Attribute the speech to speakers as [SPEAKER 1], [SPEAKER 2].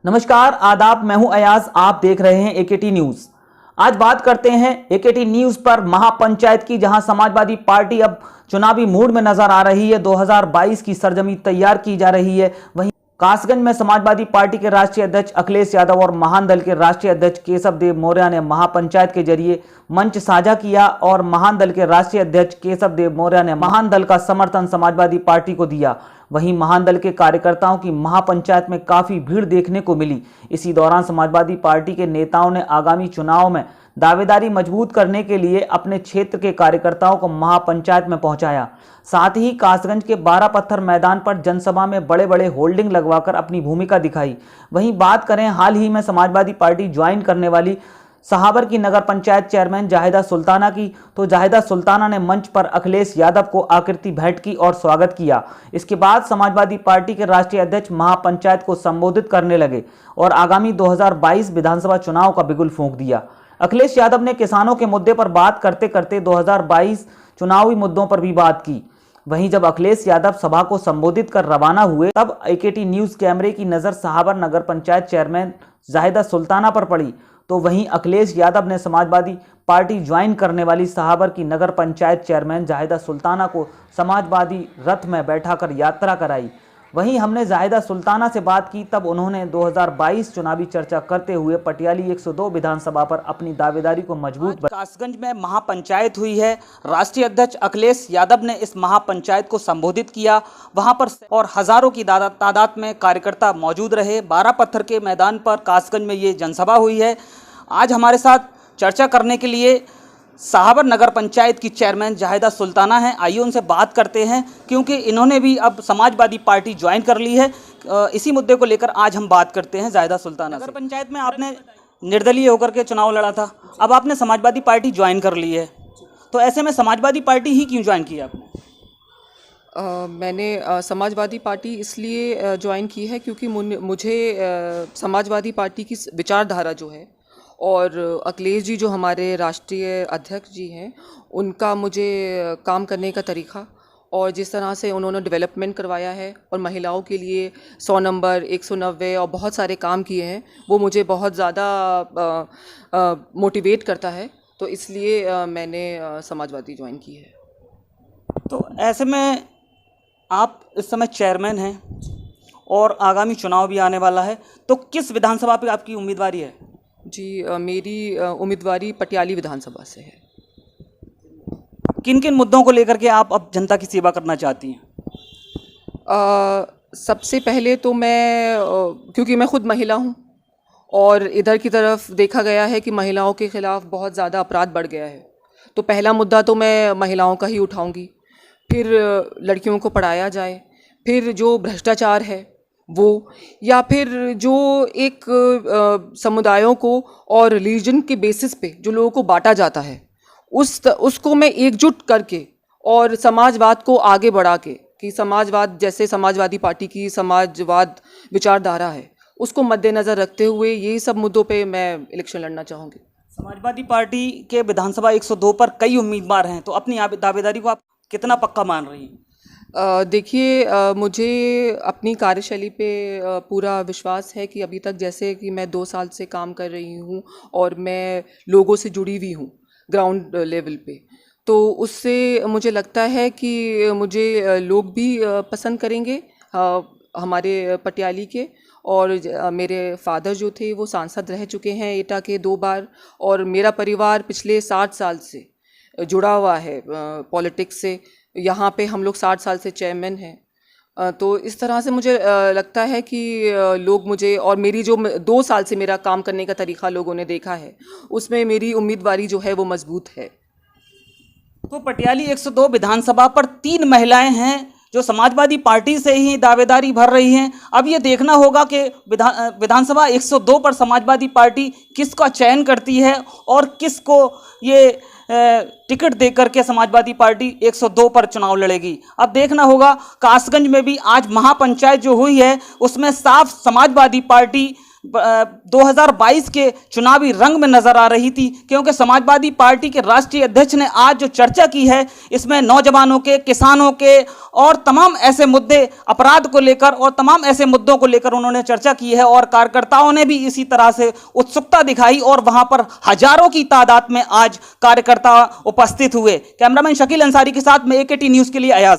[SPEAKER 1] नमस्कार, आदाब। मैं हूं अयाज, आप देख रहे हैं एकेटी न्यूज। आज बात करते हैं एकेटी न्यूज पर महापंचायत की, जहां समाजवादी पार्टी अब चुनावी मूड में नजर आ रही है। 2022 की सरजमी तैयार की जा रही है। वहीं कासगंज में समाजवादी पार्टी के राष्ट्रीय अध्यक्ष अखिलेश यादव और महान दल के राष्ट्रीय अध्यक्ष केशव देव मौर्य ने महापंचायत के जरिए मंच साझा किया और महान दल के राष्ट्रीय अध्यक्ष केशव देव मौर्य ने महान दल का समर्थन समाजवादी पार्टी को दिया। वहीं महान दल के कार्यकर्ताओं की महापंचायत में काफी भीड़ देखने को मिली। इसी दौरान समाजवादी पार्टी के नेताओं ने आगामी चुनाव में दावेदारी मजबूत करने के लिए अपने क्षेत्र के कार्यकर्ताओं को महापंचायत में पहुंचाया। साथ ही कासगंज के 12 पत्थर मैदान पर जनसभा में बड़े बड़े होल्डिंग लगवाकर अपनी भूमिका दिखाई। वहीं बात करें हाल ही में समाजवादी पार्टी ज्वाइन करने वाली सहाबर की नगर पंचायत चेयरमैन जाहिदा सुल्ताना की, तो जाहिदा सुल्ताना ने मंच पर अखिलेश यादव को आकृति भेंट की और स्वागत किया। इसके बाद समाजवादी पार्टी के राष्ट्रीय अध्यक्ष महापंचायत को संबोधित करने लगे और आगामी 2022 विधानसभा चुनाव का बिगुल फूंक दिया। अखिलेश यादव ने किसानों के मुद्दे पर बात करते करते 2022 चुनावी मुद्दों पर भी बात की। वहीं जब अखिलेश यादव सभा को संबोधित कर रवाना हुए, तब एकेटी न्यूज कैमरे की नजर सहाबर नगर पंचायत चेयरमैन जाहिदा सुल्ताना पर पड़ी। तो वहीं अखिलेश यादव ने समाजवादी पार्टी ज्वाइन करने वाली सहाबर की नगर पंचायत चेयरमैन जाहिदा सुल्ताना को समाजवादी रथ में बैठाकर यात्रा कराई। वहीं हमने जाहिदा सुल्ताना से बात की, तब उन्होंने 2022 चुनावी चर्चा करते हुए पटियाली 102 विधानसभा पर अपनी दावेदारी को मजबूत कासगंज में महापंचायत हुई है। राष्ट्रीय अध्यक्ष अखिलेश यादव ने इस महापंचायत को संबोधित किया। वहां पर और हजारों की तादाद में कार्यकर्ता मौजूद रहे। 12 पत्थर के मैदान पर कासगंज में ये जनसभा हुई है। आज हमारे साथ चर्चा करने के लिए सहाबर नगर पंचायत की चेयरमैन जाहिदा सुल्ताना हैं। आइए उनसे बात करते हैं, क्योंकि इन्होंने भी अब समाजवादी पार्टी ज्वाइन कर ली है। इसी मुद्दे को लेकर आज हम बात करते हैं जाहिदा सुल्ताना। नगर पंचायत में आपने निर्दलीय होकर के चुनाव लड़ा था, अब आपने समाजवादी पार्टी ज्वाइन कर ली है, तो ऐसे में समाजवादी पार्टी ही क्यों ज्वाइन की आपने?
[SPEAKER 2] मैंने समाजवादी पार्टी इसलिए ज्वाइन की है क्योंकि मुझे समाजवादी पार्टी की विचारधारा जो है और अखिलेश जी जो हमारे राष्ट्रीय अध्यक्ष जी हैं, उनका मुझे काम करने का तरीक़ा और जिस तरह से उन्होंने डेवलपमेंट करवाया है और महिलाओं के लिए 100 नंबर 190 और बहुत सारे काम किए हैं, वो मुझे बहुत ज़्यादा मोटिवेट करता है। तो इसलिए मैंने समाजवादी ज्वाइन की है।
[SPEAKER 1] तो ऐसे में आप इस समय चेयरमैन हैं और आगामी चुनाव भी आने वाला है, तो किस विधानसभा पे आपकी उम्मीदवारी है?
[SPEAKER 2] जी, मेरी उम्मीदवारी पटियाली विधानसभा से है।
[SPEAKER 1] किन किन मुद्दों को लेकर के आप अब जनता की सेवा करना चाहती हैं?
[SPEAKER 2] सबसे पहले तो क्योंकि मैं खुद महिला हूँ और इधर की तरफ देखा गया है कि महिलाओं के ख़िलाफ़ बहुत ज़्यादा अपराध बढ़ गया है, तो पहला मुद्दा तो मैं महिलाओं का ही उठाऊँगी। फिर लड़कियों को पढ़ाया जाए, फिर जो भ्रष्टाचार है वो, या फिर जो एक समुदायों को और रिलीजन के बेसिस पे जो लोगों को बांटा जाता है, उसको मैं एकजुट करके और समाजवाद को आगे बढ़ा के, कि समाजवाद जैसे समाजवादी पार्टी की समाजवाद विचारधारा है, उसको मद्देनज़र रखते हुए यही सब मुद्दों पे मैं इलेक्शन लड़ना चाहूँगी।
[SPEAKER 1] समाजवादी पार्टी के विधानसभा 102 पर कई उम्मीदवार हैं, तो अपनी दावेदारी को आप कितना पक्का मान रही हैं?
[SPEAKER 2] देखिए, मुझे अपनी कार्यशैली पे पूरा विश्वास है कि अभी तक जैसे कि मैं 2 साल से काम कर रही हूँ और मैं लोगों से जुड़ी हुई हूँ ग्राउंड लेवल पे, तो उससे मुझे लगता है कि मुझे लोग भी पसंद करेंगे हमारे पटियाली के। और मेरे फादर जो थे वो सांसद रह चुके हैं एटा के 2 बार, और मेरा परिवार पिछले 60 साल से जुड़ा हुआ है पॉलिटिक्स से। यहाँ पे हम लोग 60 साल से चेयरमैन हैं। तो इस तरह से मुझे लगता है कि लोग मुझे, और मेरी जो 2 साल से मेरा काम करने का तरीक़ा लोगों ने देखा है, उसमें मेरी उम्मीदवारी जो है वो मजबूत है।
[SPEAKER 1] तो पटियाली 102 विधानसभा पर 3 महिलाएं हैं जो समाजवादी पार्टी से ही दावेदारी भर रही हैं। अब ये देखना होगा कि विधानसभा 102 पर समाजवादी पार्टी किसका चयन करती है और किसको ये टिकट दे करके समाजवादी पार्टी 102 पर चुनाव लड़ेगी। अब देखना होगा। कासगंज में भी आज महापंचायत जो हुई है उसमें साफ समाजवादी पार्टी 2022 के चुनावी रंग में नजर आ रही थी, क्योंकि समाजवादी पार्टी के राष्ट्रीय अध्यक्ष ने आज जो चर्चा की है इसमें नौजवानों के, किसानों के और तमाम ऐसे मुद्दे, अपराध को लेकर और तमाम ऐसे मुद्दों को लेकर उन्होंने चर्चा की है और कार्यकर्ताओं ने भी इसी तरह से उत्सुकता दिखाई और वहां पर हजारों की तादाद में आज कार्यकर्ता उपस्थित हुए। कैमरामैन शकील अंसारी के साथ में AKT न्यूज के लिए अयाज।